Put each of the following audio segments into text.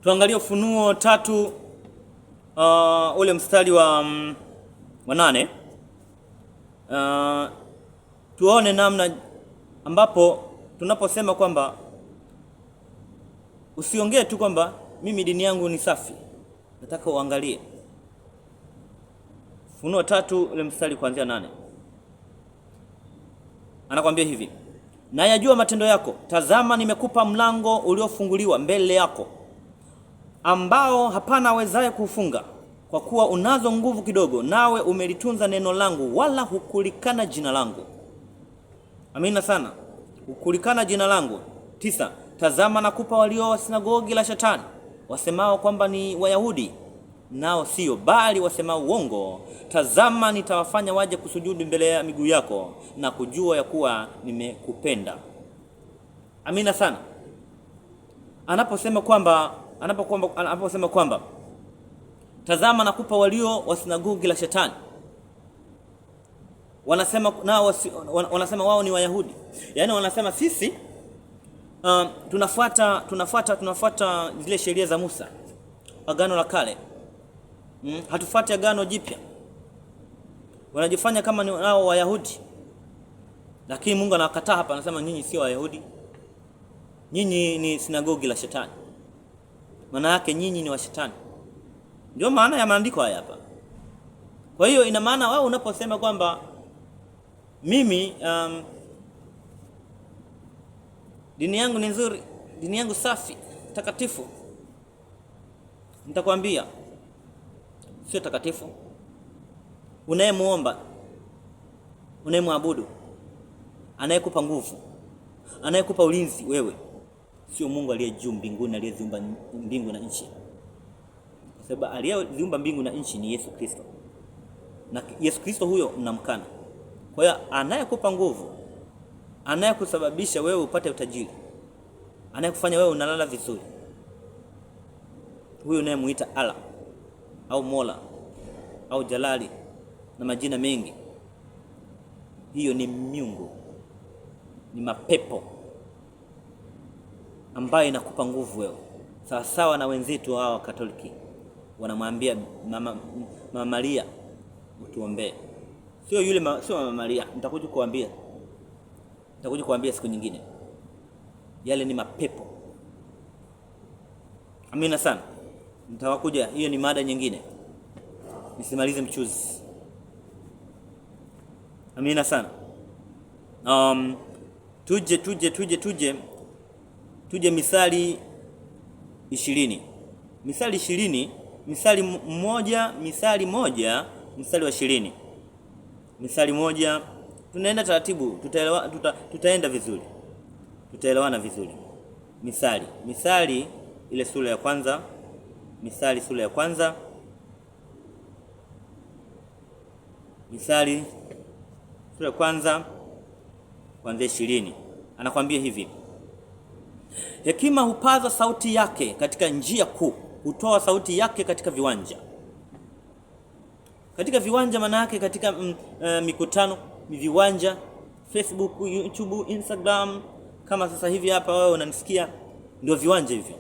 Tuangalie Ufunuo 3 ule mstari wa 8. Tuone namna ambapo tunaposema kwamba usiongee tu kwamba mimi dini yangu ni safi. Nataka uangalie Ufunuo 3 ule mstari kuanzia 8. Anakuambia hivi: na yajua matendo yako, tazama nimekupa mlango uliofunguliwa mbele yako, ambao hapana awezaye kufunga, kwa kuwa unazo nguvu kidogo, nawe umelitunza neno langu, wala hukulikana jina langu. Amina sana. Hukulikana jina langu. 9. Tazama nakupa walio wa sinagogi la Shetani, wasemao kwamba ni Wayahudi, nao sio, bali wasemao uongo. Tazama nitawafanya waje kusujudu mbele ya miguu yako, na kujua ya kuwa nimekupenda. Amina sana. Anaposema kwamba tazama nakupa walio wa sinagogi la Shetani, wanasema wao ni Wayahudi. Yaani wanasema sisi tunafuata zile sheria za Musa, Agano la Kale. Hatufuati Agano Jipya. Wanajifanya kama ni wao Wayahudi. Lakini Mungu anawakataa hapa, anasema nyinyi sio Wayahudi. Nyinyi ni sinagogi la Shetani. Maana yake nyinyi ni wa Shetani. Ndio maana ya maandiko haya hapa. Kwa hiyo ina maana wewe unaposema kwamba mimi dini yangu ni nzuri, dini yangu safi, takatifu, nitakwambia sio takatifu. Unayemuomba, unayemwabudu, anayekupa nguvu, anayekupa ulinzi wewe, sio Mungu aliye juu mbinguni, aliyeziumba mbingu na nchi. Kwa sababu aliyeziumba mbingu na nchi ni Yesu Kristo. Na Yesu Kristo huyo mnamkana. Kwa hiyo anayekupa nguvu, anayekusababisha wewe upate utajiri, anayekufanya wewe unalala vizuri, huyo unayemuita Allah au Mola au Jalali na majina mengi, hiyo ni miungu, ni mapepo ambayo inakupa nguvu wewe. Sawa na wenzetu hawa Katoliki wanamwambia Mama Maria utuombee. Sio Mama Maria, nitakuja kuambia siku nyingine. Yale ni mapepo. Amina sana. Nitawakuja, hiyo ni mada nyingine. Nisimalize mchuzi. Amina sana. Tuje Misali 20. Misali 20, Misali moja mstari wa 20. Misali 1, tunaenda taratibu, tutaenda vizuri. Tutaelewana vizuri. Misali ile sura ya kwanza. Misali sura ya kwanza. Misali sura ya kwanza kuanzia 20. Anakuambia hivi: hekima hupaza sauti yake katika njia kuu, hutoa sauti yake katika viwanja. Katika viwanja maana yake katika mikutano, viwanja, Facebook, YouTube, Instagram, kama sasa hivi hapa wewe unanisikia, ndio viwanja hivyo.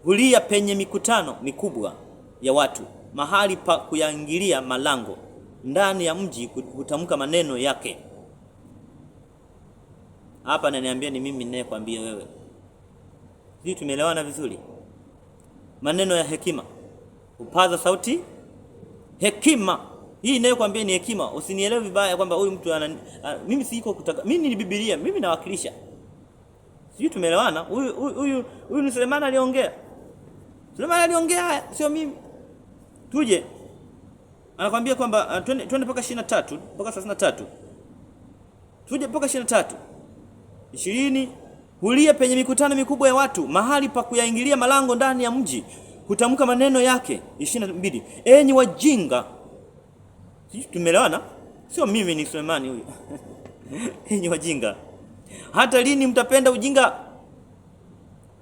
Hulia penye mikutano mikubwa ya watu, mahali pa kuyaingilia malango, ndani ya mji hutamka maneno yake. Hapa ananiambia ni mimi ninayekwambia wewe. Sisi tumeelewana vizuri? Maneno ya hekima hupaza sauti. Hekima hii ninayokuambia ni hekima. Usinielewe vibaya kwamba huyu mtu mimi siko kutaka. Mimi ni Biblia, mimi nawakilisha. Sisi tumeelewana? Huyu ni Suleiman aliongea. Suleiman aliongea haya, sio mimi. Tuje. Anakuambia kwamba twende mpaka 23, mpaka 33. Tuje mpaka 23. 20, hulia penye mikutano mikubwa ya watu, mahali pa kuyaingilia malango ndani ya mji, hutamka maneno yake. 22, enyi wajinga. Sisi tumeelewana? Sio mimi, ni Sulemani huyu. Enyi wajinga, hata lini mtapenda ujinga?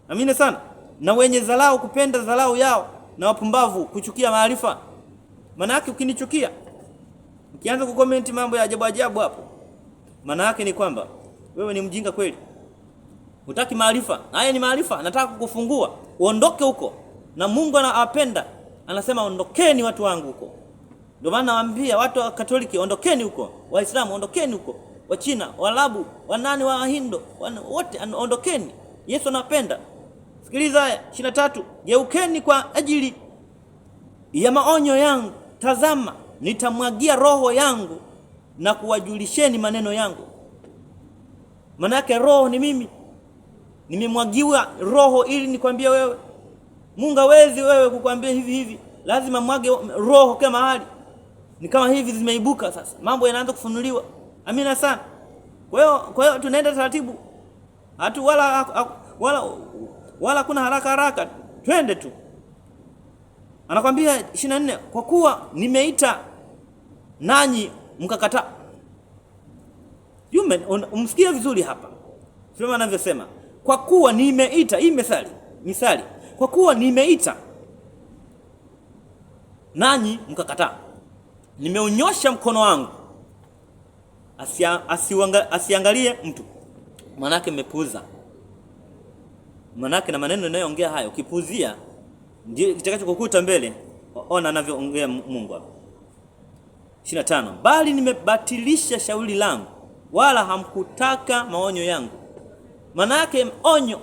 Amina sana. Na wenye dharau kupenda dharau yao, na wapumbavu kuchukia maarifa. Maana yake ukinichukia, ukianza kucomment mambo ya ajabu hapo, maana yake ni kwamba wewe ni mjinga kweli. Hutaki maarifa? Haya ni maarifa, nataka kukufungua uondoke huko. Na Mungu anapenda, anasema ondokeni watu wangu huko. Ndio maana nawaambia watu wa Katoliki ondokeni huko, Waislamu ondokeni huko, Wachina, Waarabu, wanani wa Wahindo, wote ondokeni. Yesu anapenda. Sikiliza haya 23, geukeni kwa ajili ya maonyo yangu. Tazama, nitamwagia roho yangu na kuwajulisheni maneno yangu. Manake roho ni mimi. Nimemwagiwa roho ili nikwambie wewe. Mungu hawezi wewe kukwambia hivi hivi. Lazima mwage roho kama mahali. Ni kama hivi zimeibuka sasa. Mambo yanaanza kufunuliwa. Amina sana. Kwa hiyo tunaenda taratibu. Hatu wala kuna haraka. Twende tu. Anakuambia 24, kwa kuwa nimeita nanyi mkakataa. Umsikie vizuri hapa. Sema anavyosema. Kwa kuwa nimeita, hii misali. Kwa kuwa nimeita nanyi mkakataa. Nimeunyosha mkono wangu. Asiangalie mtu. Manake mmepuuza. Manake na maneno yanayoongea hayo ukipuuzia ndio kitakachokukuta mbele. Ona anavyoongea Mungu hapa. 25, bali nimebatilisha shauri langu, wala hamkutaka maonyo yangu. Manake onyo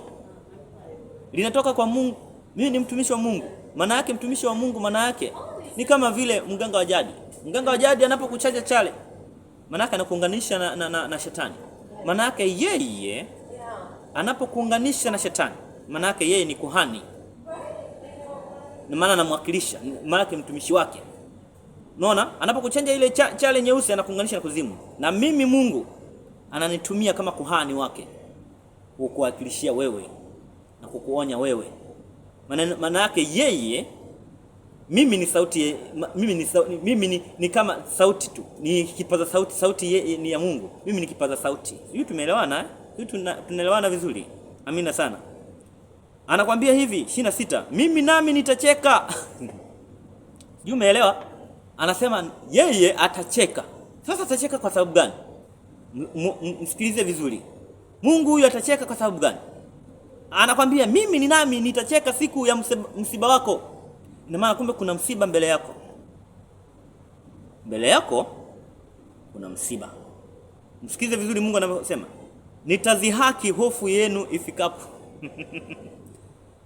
linatoka kwa Mungu. Mimi ni mtumishi wa Mungu. Manake mtumishi wa Mungu manake ni kama vile mganga wa jadi. Mganga wa jadi anapokuchaja chale, manake anakuunganisha na shetani. Manake yeye anapokuunganisha na shetani, manake yeye ni kuhani. Na maana anamwakilisha, manake mtumishi wake. Unaona? Anapokuchanja ile chale nyeusi anakuunganisha na kuzimu. Na mimi Mungu ananitumia kama kuhani wake kukuwakilishia wewe na kukuonya wewe. Maana yake yeye, mimi ni sauti, mimi ni kama sauti tu. Ni kipaza sauti, sauti ni ya Mungu. Mimi ni kipaza sauti. Hiyo tumeelewana? Hiyo tunaelewana vizuri. Amina sana. Anakuambia hivi 26, mimi nami nitacheka. Sijui umeelewa? Anasema yeye atacheka. Sasa atacheka kwa sababu gani? Msikilize vizuri. Mungu huyu atacheka kwa sababu gani? Anakuambia mimi ni nami nitacheka siku ya msiba wako. Ina maana kumbe kuna msiba mbele yako. Mbele yako kuna msiba. Msikilize vizuri Mungu anavyosema. Nitazihaki hofu yenu ifikapo.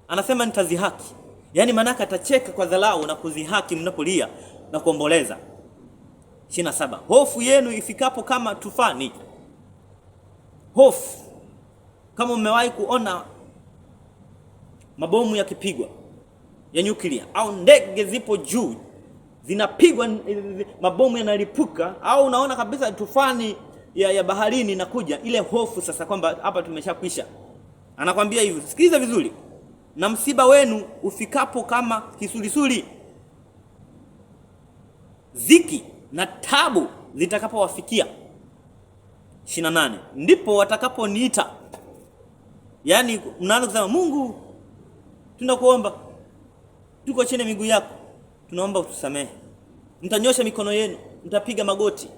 Anasema nitazihaki. Yaani manaka atacheka kwa dharau na kuzihaki mnapolia na kuomboleza. 27, hofu yenu ifikapo kama tufani. Hofu. Kama umewahi kuona mabomu yakipigwa ya nyuklia au ndege zipo juu zinapigwa, mabomu yanalipuka, au unaona kabisa tufani ya baharini inakuja, ile hofu sasa kwamba hapa tumeshakwisha. Anakwambia hivi, sikiliza vizuri. Na msiba wenu ufikapo kama kisulisuli, ziki na tabu zitakapowafikia. 28, ndipo watakaponiita. Yaani mnaanza kusema Mungu, tunakuomba, tuko chini miguu yako, tunaomba utusamehe. Mtanyosha mikono yenu, mtapiga magoti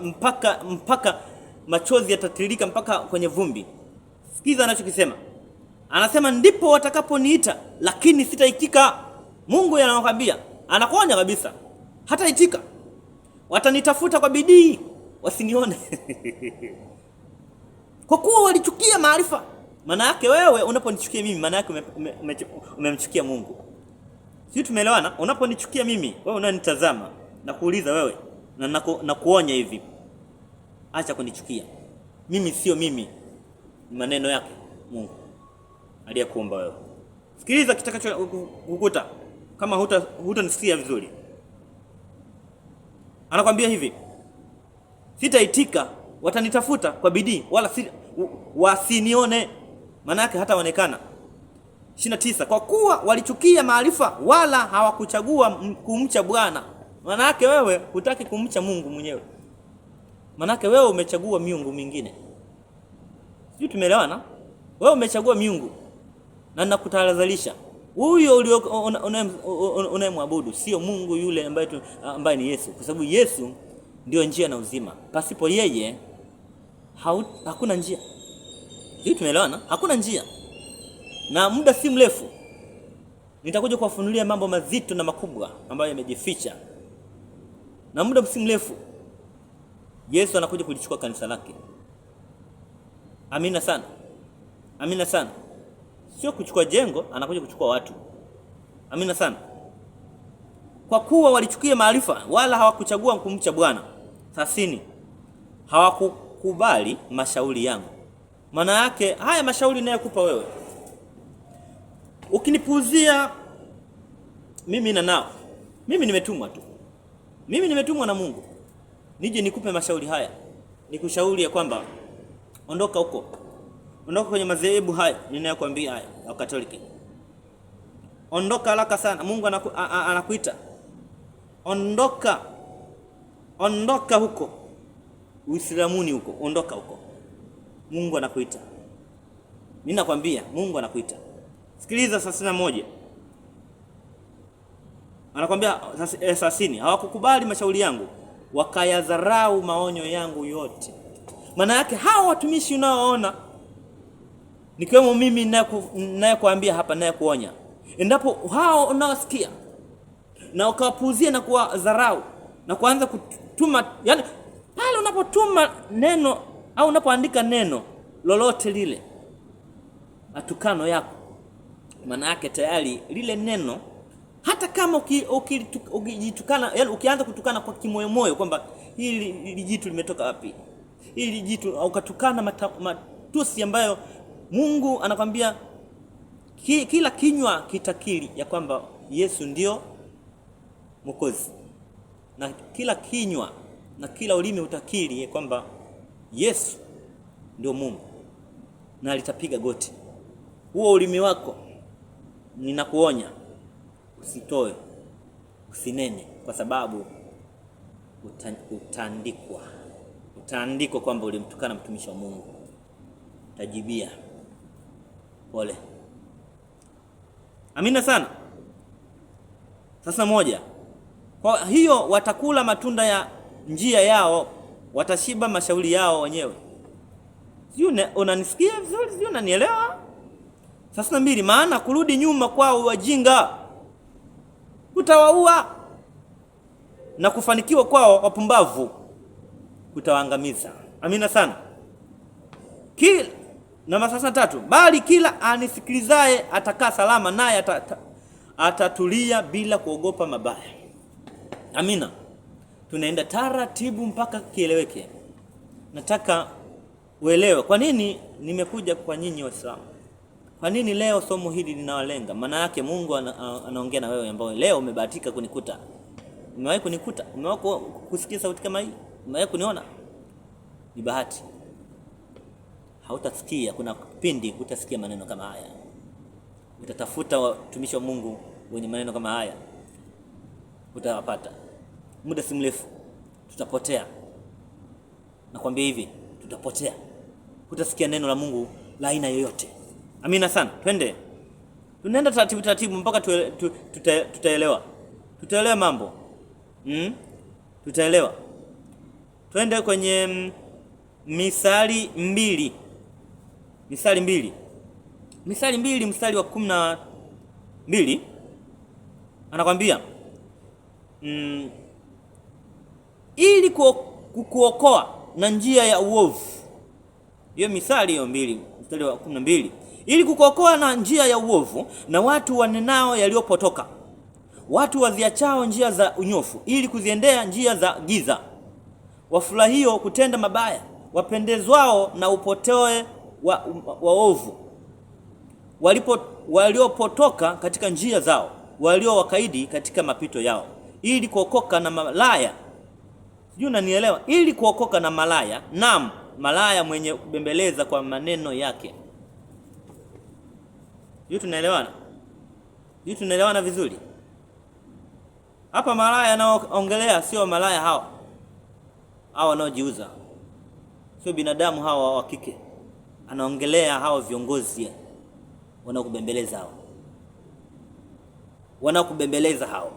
mpaka machozi yatatiririka mpaka kwenye vumbi. Sikiza anachokisema. Anasema ndipo watakaponiita lakini sitaitika. Mungu anawaambia, anakuonya kabisa, hataitika. Watanitafuta kwa bidii, wasinione. Kwa kuwa walichukia maarifa. Maana yake wewe unaponichukia mimi, maana yake umemchukia Mungu. Sisi tumeelewana? Unaponichukia mimi, wewe unanitazama na kuuliza wewe na kuonya hivi, acha kunichukia. Mimi sio mimi, maneno yake Mungu aliyekuumba wewe. Sikiliza kitakacho kukuta kama hutanisikia vizuri. Anakuambia hivi, sitaitika, watanitafuta kwa bidii wala wasinione. Maana yake hataonekana. 29, kwa kuwa walichukia maarifa wala hawakuchagua kumcha Bwana. Maana yake wewe hutaki kumcha Mungu mwenyewe. Maana yake wewe umechagua miungu mingine. Sisi tumeelewana? Wewe umechagua miungu. Na nakutahadharisha. Huyo unayemwabudu sio Mungu yule ambaye ni Yesu, kwa sababu Yesu ndio njia na uzima. Pasipo yeye hakuna njia. Hii tumeelewana? Hakuna njia. Na muda si mrefu nitakuja kuwafunulia mambo mazito na makubwa ambayo yamejificha. Na muda si mrefu Yesu anakuja kulichukua kanisa lake. Amina sana. Amina sana. Sio kuchukua jengo, anakuja kuchukua watu. Amina sana. Kwa kuwa walichukia maarifa wala hawakuchagua kumcha Bwana. 30. Hawakukubali mashauri yangu. Maana yake haya mashauri ninayokupa wewe, ukinipuuzia mimi na nao, mimi nimetumwa tu. Mimi nimetumwa na Mungu nije nikupe mashauri haya, nikushauri ya kwamba ondoka huko. Ondoka kwenye madhehebu haya ninayokuambia haya ya Katoliki. Ondoka haraka sana. Mungu anakuita. Ondoka. Ondoka huko. Uislamuni huko. Ondoka huko. Mungu anakuita. Mimi nakwambia Mungu anakuita. Sikiliza 31. Anakuambia 30, hawakukubali mashauri yangu, wakayadharau maonyo yangu yote. Maana yake hao watumishi unaoona nikiwemo mimi ninayekuambia hapa, ninayekuonya, endapo hao unaosikia na ukawapuuzia na kuwadharau na kuanza kutuma, yani pale unapotuma neno au unapoandika neno lolote lile matukano yako, maana yake tayari lile neno, hata kama ukijitukana, yani ukianza kutukana kwa kimoyomoyo kwamba hili jitu limetoka wapi, hili jitu, au ukatukana matusi ambayo Mungu anakwambia kila kinywa kitakiri ya kwamba Yesu ndio Mwokozi, na kila kinywa na kila ulimi utakiri ya kwamba Yesu ndio Mungu, na litapiga goti. Huo ulimi wako ninakuonya usitoe, usinene, kwa sababu utaandikwa kwamba ulimtukana mtumishi wa Mungu. Utajibia. Pole. Amina sana. Sasa moja. Kwa hiyo watakula matunda ya njia yao, watashiba mashauri yao wenyewe. Sio, unanisikia vizuri? Sio, unanielewa? Sasa 2, maana kurudi nyuma kwao wajinga utawaua, na kufanikiwa kwao wapumbavu utawaangamiza. Amina sana. Namba 3, bali kila anisikilizaye atakaa salama, naye atatulia bila kuogopa mabaya. Amina. Tunaenda taratibu mpaka kieleweke. Nataka uelewe kwa nini nimekuja kwa nyinyi Waislamu. Kwa nini leo somo hili linawalenga? Maana yake Mungu anaongea na wewe ambao leo umebahatika kunikuta. Umewahi kunikuta? Umewahi kusikia sauti kama hii? Umewahi kuniona? Ni bahati. Hautasikia, kuna kipindi utasikia maneno kama haya. Utatafuta watumishi wa Mungu wenye maneno kama haya, utawapata. Muda si mrefu tutapotea. Nakwambia hivi, tutapotea. Utasikia neno la Mungu la aina yoyote. Amina sana. Twende. Tunaenda taratibu mpaka tutaelewa. Tutaelewa mambo. Tutaelewa. Twende kwenye Misali 2. Misali 2. Misali 2 mstari wa 12 anakwambia ili kukuokoa na njia ya uovu. Hiyo Misali hiyo 2 mstari wa 12. Ili kukuokoa na njia ya uovu na watu wanenao yaliyopotoka, watu waziachao njia za unyofu ili kuziendea njia za giza, wafurahio kutenda mabaya, wapendezwao na upotoe waovu, waliopotoka katika njia zao, walio wakaidi katika mapito yao, ili kuokoka na malaya. Sijui unanielewa? Ili kuokoka na malaya, naam, malaya mwenye kubembeleza kwa maneno yake. Hiyo tunaelewana? Hiyo tunaelewana vizuri? Hapa malaya anaoongelea sio malaya hawa wanaojiuza, sio binadamu hawa wa kike. Anaongelea hao viongozi wanaokubembeleza hao. Wanaokubembeleza hao.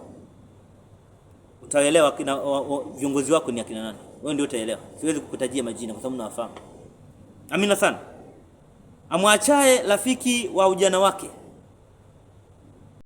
Utaelewa viongozi wako ni akina nani. Wewe ndio utaelewa. Siwezi kukutajia majina kwa sababu nawafahamu. Amina sana. amwachaye rafiki wa ujana wake